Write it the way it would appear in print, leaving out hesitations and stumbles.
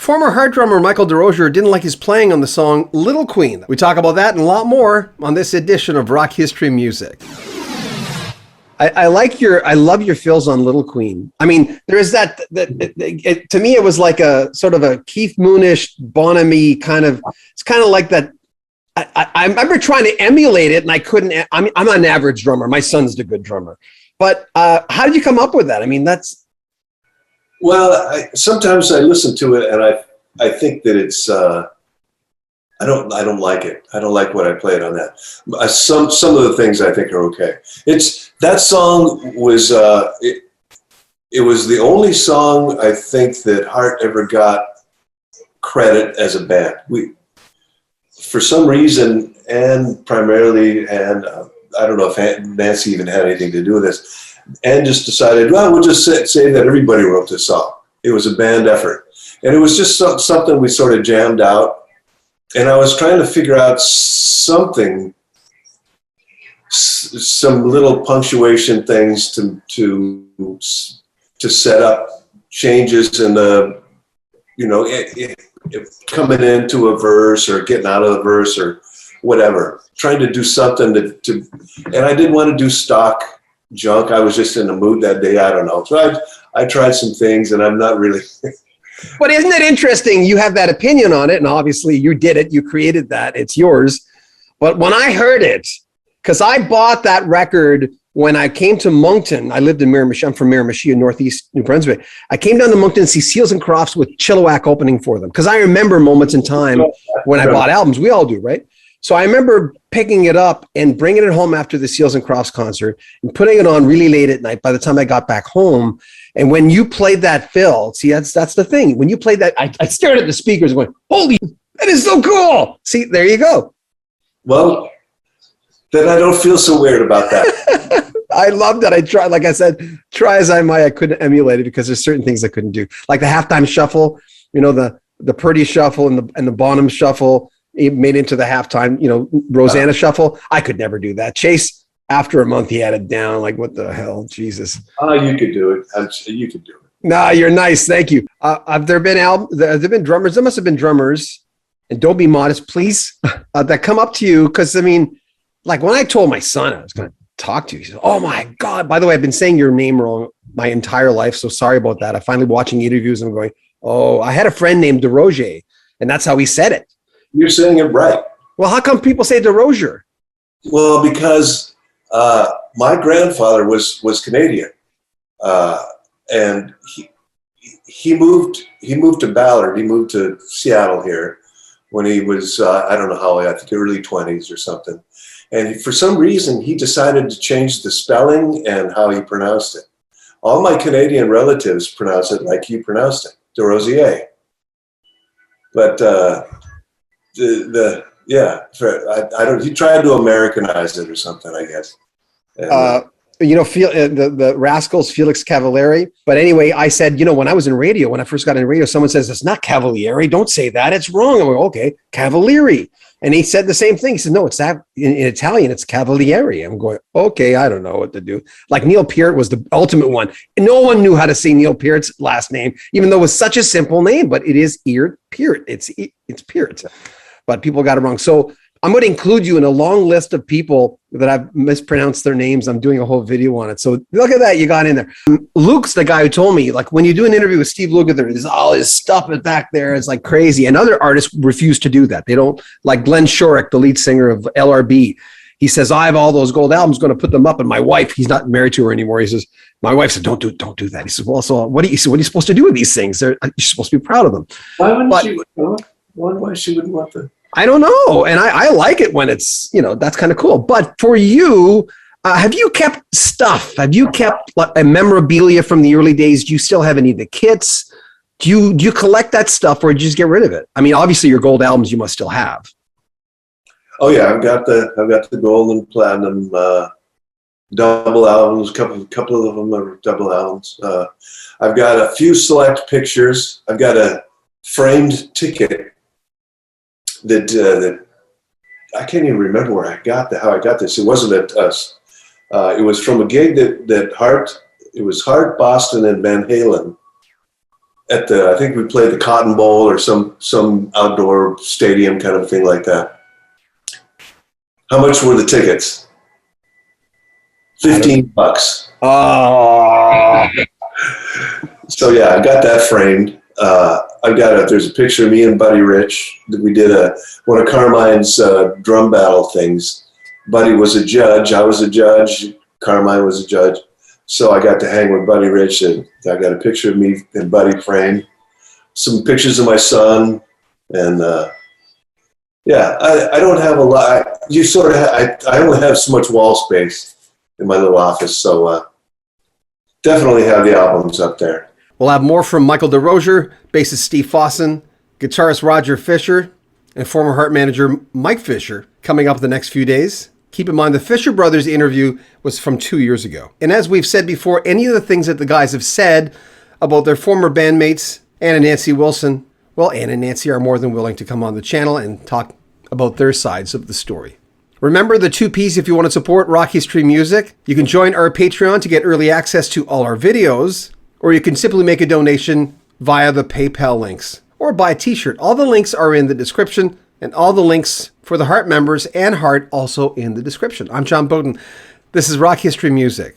Former Heart drummer Michael DeRozier didn't like his playing on the song Little Queen. We talk about that and a lot more on this edition of Rock History Music. I love your fills on Little Queen. I mean, there is that to me, it was like a sort of a Keith Moonish, Bonham-y kind of, it's kind of like that. I remember trying to emulate it and I couldn't. I'm an average drummer. My son's the good drummer. But how did you come up with that? I mean, that's. Well, sometimes I listen to it and I think that it's, I don't like it. I don't like what I played on that. Some of the things I think are okay. That song was it was the only song I think that Heart ever got credit as a band. For some reason, and primarily, and I don't know if Nancy even had anything to do with this, and just decided, well, we'll just say that everybody wrote this song. It was a band effort, and it was just something we sort of jammed out. And I was trying to figure out something, some little punctuation things to set up changes in the, coming into a verse or getting out of the verse or whatever. Trying to do something and I didn't want to do stock junk. I was just in the mood that day. I don't know. So I tried some things, and I'm not really. But isn't it interesting? You have that opinion on it, and obviously you did it. You created that. It's yours. But when I heard it, because I bought that record when I came to Moncton. I lived in Miramichi. I'm from Miramichi in northeast New Brunswick. I came down to Moncton to see Seals and Crofts with Chilliwack opening for them, because I remember moments in time when I bought albums. We all do, right? So I remember picking it up and bringing it home after the Seals and Crofts concert and putting it on really late at night by the time I got back home. And when you played that fill, see, that's the thing. When you played that, I stared at the speakers and went, holy, that is so cool. See, there you go. Well, then I don't feel so weird about that. I loved it. I tried, like I said, try as I might, I couldn't emulate it because there's certain things I couldn't do. Like the halftime shuffle, the Purdy shuffle and the Bonham shuffle. It made into the halftime, Rosanna shuffle. I could never do that. Chase, after a month, he had it down. Like, what the hell? Jesus. Oh, you could do it. You could do it. Nah, you're nice. Thank you. Have there been drummers? There must have been drummers, and don't be modest, please, that come up to you. Because, I mean, like when I told my son I was going to talk to you, he said, oh, my God. By the way, I've been saying your name wrong my entire life, so sorry about that. I finally watching interviews and I'm going, oh, I had a friend named DeRozier, and that's how he said it. You're saying it right. Well, how come people say DeRozier? Well, because my grandfather was Canadian, and he moved to Ballard. He moved to Seattle here when he was I don't know how, I think early 20s or something. And for some reason, he decided to change the spelling and how he pronounced it. All my Canadian relatives pronounce it like you pronounced it, DeRozier. But I don't. He tried to Americanize it or something, I guess. And, the Rascals, Felix Cavalieri. But anyway, I said, when I was in radio, when I first got in radio, someone says it's not Cavalieri. Don't say that. It's wrong. I'm like, okay, Cavalieri. And he said the same thing. He said, no, it's that in Italian. It's Cavalieri. I'm going, okay, I don't know what to do. Like Neil Peart was the ultimate one. No one knew how to say Neil Peart's last name, even though it was such a simple name. But it is Peart. It's Peart. But people got it wrong. So I'm going to include you in a long list of people that I've mispronounced their names. I'm doing a whole video on it. So look at that. You got in there. Luke's the guy who told me, like, when you do an interview with Steve Lukather, there's all his stuff back there. It's like crazy. And other artists refuse to do that. They don't, like Glenn Shorrock, the lead singer of LRB. He says, I have all those gold albums, going to put them up. And my wife, he's not married to her anymore. He says, my wife said, don't do that. He says, well, so what are you supposed to do with these things? You're supposed to be proud of them. Why wouldn't she? Why she wouldn't want them? I don't know. And I like it when it's, that's kind of cool. But for you, have you kept stuff? Have you kept a memorabilia from the early days? Do you still have any of the kits? Do you collect that stuff, or do you just get rid of it? I mean, obviously your gold albums you must still have. Oh yeah, I've got the gold and platinum double albums. A couple of them are double albums. I've got a few select pictures. I've got a framed ticket that I can't even remember where I got how I got this. It wasn't at us. It was from a gig that Hart, it was Hart, Boston, and Van Halen I think we played the Cotton Bowl or some outdoor stadium kind of thing like that. How much were the tickets? $15. Oh. So yeah, I got that framed. There's a picture of me and Buddy Rich. We did one of Carmine's drum battle things. Buddy was a judge. I was a judge. Carmine was a judge. So I got to hang with Buddy Rich, and I got a picture of me and Buddy framed. Some pictures of my son, and I don't have a lot. I only have so much wall space in my little office, so definitely have the albums up there. We'll have more from Michael DeRozier, bassist Steve Fossen, guitarist Roger Fisher, and former Heart manager Mike Fisher coming up the next few days. Keep in mind, the Fisher Brothers interview was from 2 years ago. And as we've said before, any of the things that the guys have said about their former bandmates, Ann and Nancy Wilson, well, Ann and Nancy are more than willing to come on the channel and talk about their sides of the story. Remember the 2 Ps if you want to support Rock History Music. You can join our Patreon to get early access to all our videos, or you can simply make a donation via the PayPal links, or buy a t-shirt. All the links are in the description, and all the links for the Heart members and Heart also in the description. I'm John Beaudin. This is Rock History Music.